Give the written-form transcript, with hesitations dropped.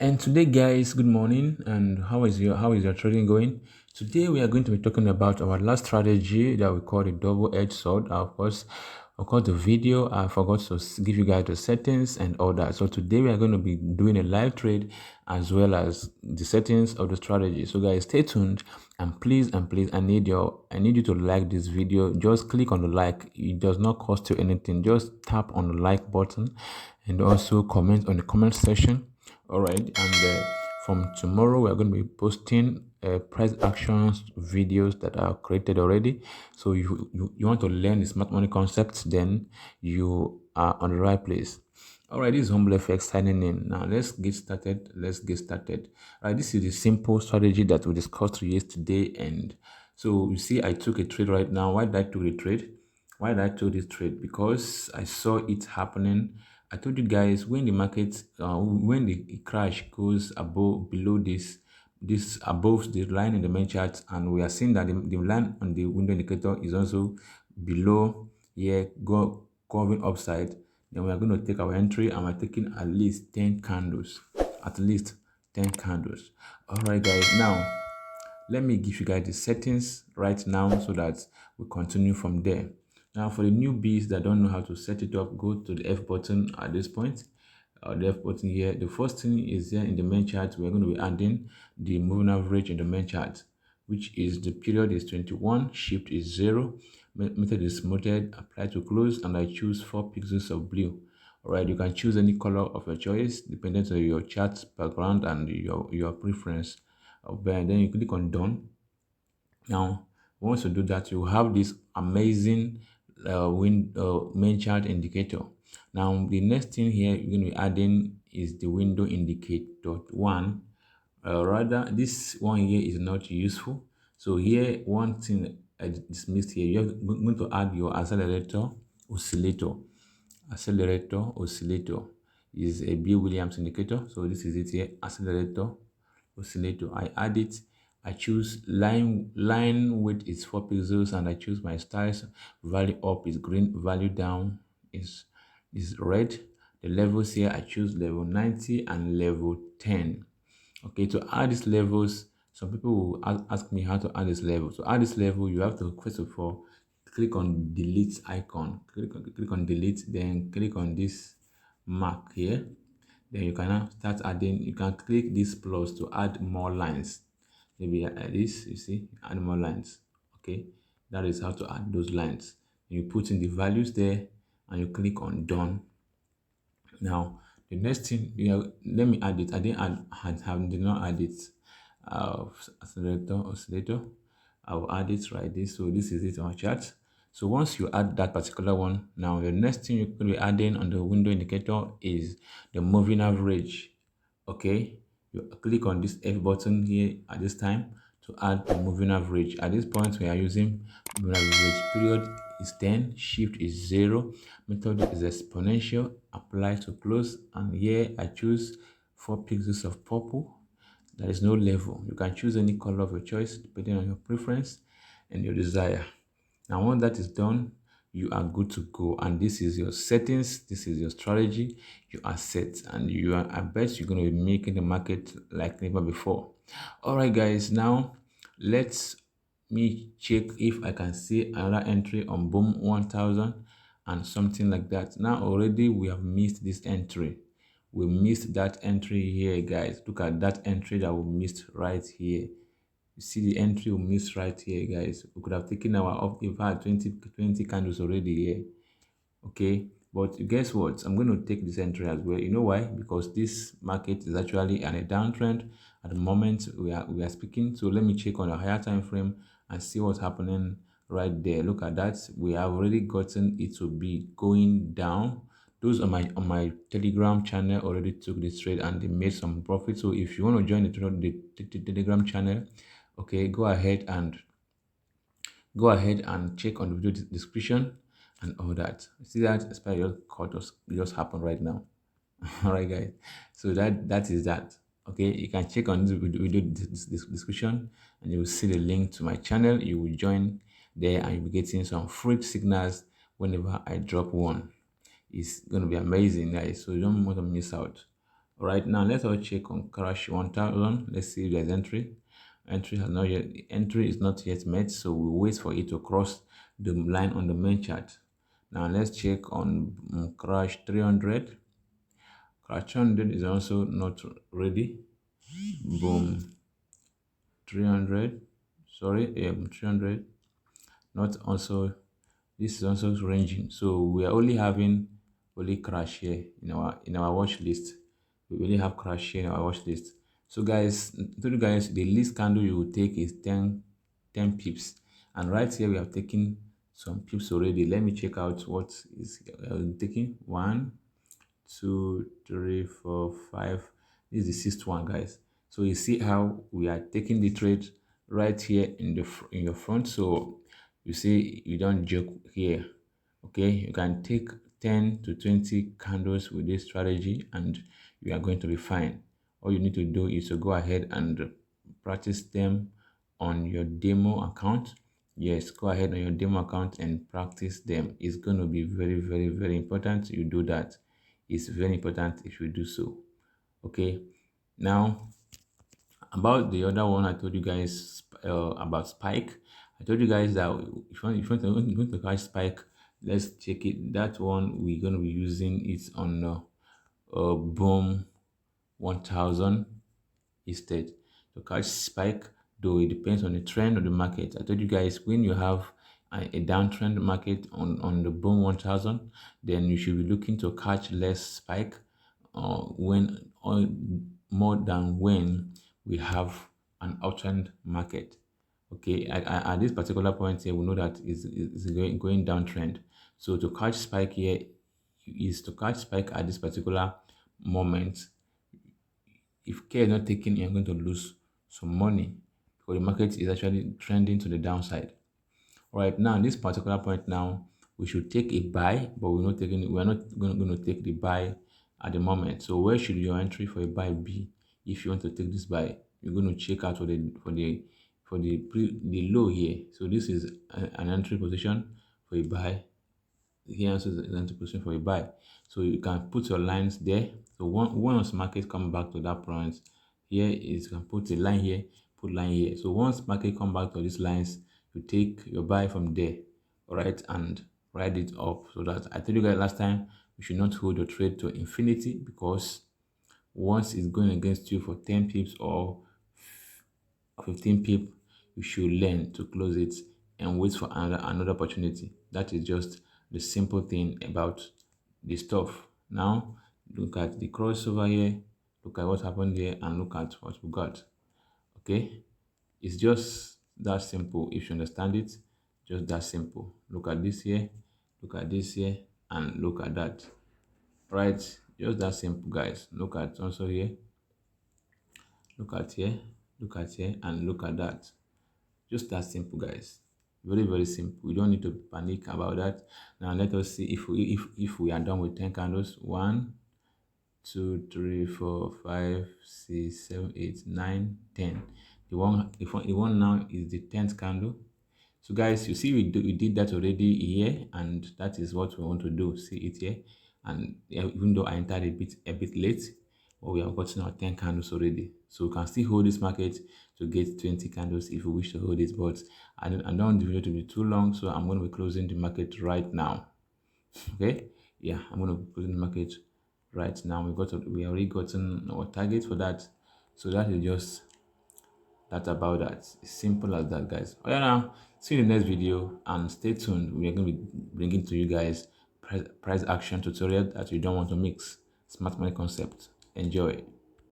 And today, guys, good morning. And how is your trading going? Today, we are going to be talking about our last strategy that we call the double-edged sword. Of course, the video I forgot to give you guys the settings and all that. So today, we are going to be doing a live trade as well as the settings of the strategy. So, guys, stay tuned and please, I need you to like this video. Just click on the like. It does not cost you anything. Just tap on the like button and also comment on the comment section. All right, and from tomorrow we are going to be posting price actions videos that are created already. So you want to learn the smart money concepts, then you are on the right place. All right, this is HumbleFx signing in. Now let's get started. All right, this is the simple strategy that we discussed yesterday, and so you see I took a trade right now. Why did I take the trade? Why did I take this trade? Because I saw it happening. I told you guys, when the market, when the crash goes above, below this above the line in the main chart, and we are seeing that the line on the window indicator is also below here, going upside. Then we are going to take our entry, and we're taking at least 10 candles, at least 10 candles. All right, guys. Now let me give you guys the settings right now so that we continue from there. Now for the newbies that don't know how to set it up, go to the F button at this point. The F button here. The first thing is here in the main chart. We're going to be adding the moving average in the main chart, which is the period is 21, shift is 0, method is smoothed, apply to close, and I choose 4 pixels of blue. All right, you can choose any color of your choice depending on your chart background and your preference. Then you click on done. Now once you do that, you have this amazing main chart indicator. Now the next thing here you're going to be adding is the window indicator one. Rather, this one here is not useful. So here, one thing I dismissed here, you're going to add your accelerator oscillator. Accelerator oscillator is a Bill Williams indicator. So this is it here, accelerator oscillator. I add it. I choose line width is 4 pixels, and I choose my styles. Value up is green, value down is red. The levels here, I choose level 90 and level 10. Okay, to add these levels, some people will ask me how to add this level. To add this level, you have to first of all click on delete icon. Click on delete, then click on this mark here. Then you can now start adding. You can click this plus to add more lines. Maybe like this, you see, add more lines. Okay, that is how to add those lines. You put in the values there, and you click on done. Now the next thing, let me add it. I didn't did not add it. Oscillator. I'll add it right this. So this is it on chart. So once you add that particular one, now the next thing you're going to be adding on the window indicator is the moving average. Okay, you click on this F button here at this time to add the moving average. At this point, we are using moving average. Period is 10, shift is 0, method is exponential, apply to close, and here I choose 4 pixels of purple. There is no level. You can choose any color of your choice depending on your preference and your desire. Now once that is done, you are good to go, and this is your settings, this is your strategy. You are set, and I bet you're going to be making the market like never before. All right, guys, now let's me check if I can see another entry on boom 1000 and something like that. Now already we have missed this entry. We missed that entry here, guys. Look at that entry that we missed right here. You see the entry we missed right here, guys. We could have taken our up if I had 20 candles already here. Okay, but guess what? I'm going to take this entry as well. You know why? Because this market is actually on a downtrend at the moment we are speaking. So let me check on a higher time frame and see what's happening right there. Look at that. We have already gotten it to be going down. Those on my Telegram channel already took this trade and they made some profit. So if you want to join the Telegram channel, okay, go ahead and check on the video description and all that. See that especially just happened right now. All right, guys. So that is that. Okay, you can check on this video description, and you will see the link to my channel. You will join there, and you'll be getting some free signals whenever I drop one. It's gonna be amazing, guys. So you don't want to miss out. All right, now let's all check on crash 1000. Let's see if there's entry. Entry is not yet met, so we wait for it to cross the line on the main chart. Now let's check on crash 300. Crash 300 is also not ready. Boom, 300. Sorry, 300. Not also, this is also ranging. So we are only having only crash here in our watch list. We only have crash here in our watch list. So guys, I told you guys the least candle you will take is 10 pips, and right here we have taken some pips already. Let me check out what is taking. One, two, three, four, five. This is the sixth one, guys. So you see how we are taking the trade right here in the in your front. So you see you don't joke here. Okay, you can take 10 to 20 candles with this strategy and you are going to be fine. All you need to do is to go ahead and practice them on your demo account. Yes, go ahead on your demo account and practice them. It's going to be very, very, very important you do that. It's very important if you do so. Okay, now about the other one, I told you guys about spike. I told you guys that if you want to catch spike, let's check it. That one we're going to be using it on boom 1000 instead to catch spike, though it depends on the trend of the market. I told you guys when you have a downtrend market on the boom 1000, then you should be looking to catch less spike when or more than when we have an uptrend market. Okay, at this particular point here, we know that is going downtrend. So to catch spike here is to catch spike at this particular moment. If care is not taken, you're going to lose some money because the market is actually trending to the downside. All right, now this particular point now, we should take a buy, but we're not going to take the buy at the moment. So where should your entry for a buy be if you want to take this buy? You're going to check out for the low here. So this is an entry position for a buy. Here also is an entry position for a buy. So you can put your lines there. So once market come back to that point, here is you can put a line here, put line here. So once market come back to these lines, you take your buy from there, all right, and ride it up. So that I told you guys last time, you should not hold your trade to infinity because once it's going against you for 10 pips or 15 pip, you should learn to close it and wait for another opportunity. That is just the simple thing about the stuff. Now, look at the crossover here, look at what happened here, and look at what we got. Okay, it's just that simple. If you understand it, just that simple. Look at this here, look at this here, and look at that. Right, just that simple, guys. Look at also here, look at here, look at here, and look at that. Just that simple, guys. Very, very simple. We don't need to panic about that. Now let us see if we are done with 10 candles. 1, 2, 3, 4, 5, 6, 7, 8, 9, 10. The one now is the 10th candle. So guys, you see we did that already here, and that is what we want to do. See it here, and even though I entered a bit late, but we have gotten our 10 candles already. So we can still hold this market to get 20 candles if we wish to hold it. But I don't want the video to be too long, so I'm going to be closing the market right now. Okay, yeah, I'm going to be closing the market right now. We already gotten our target for that, so that is just that about that. It's simple as that, guys. Oh yeah, now see you in the next video and stay tuned. We are going to be bringing to you guys price action tutorial that you don't want to mix. Smart money concept. Enjoy.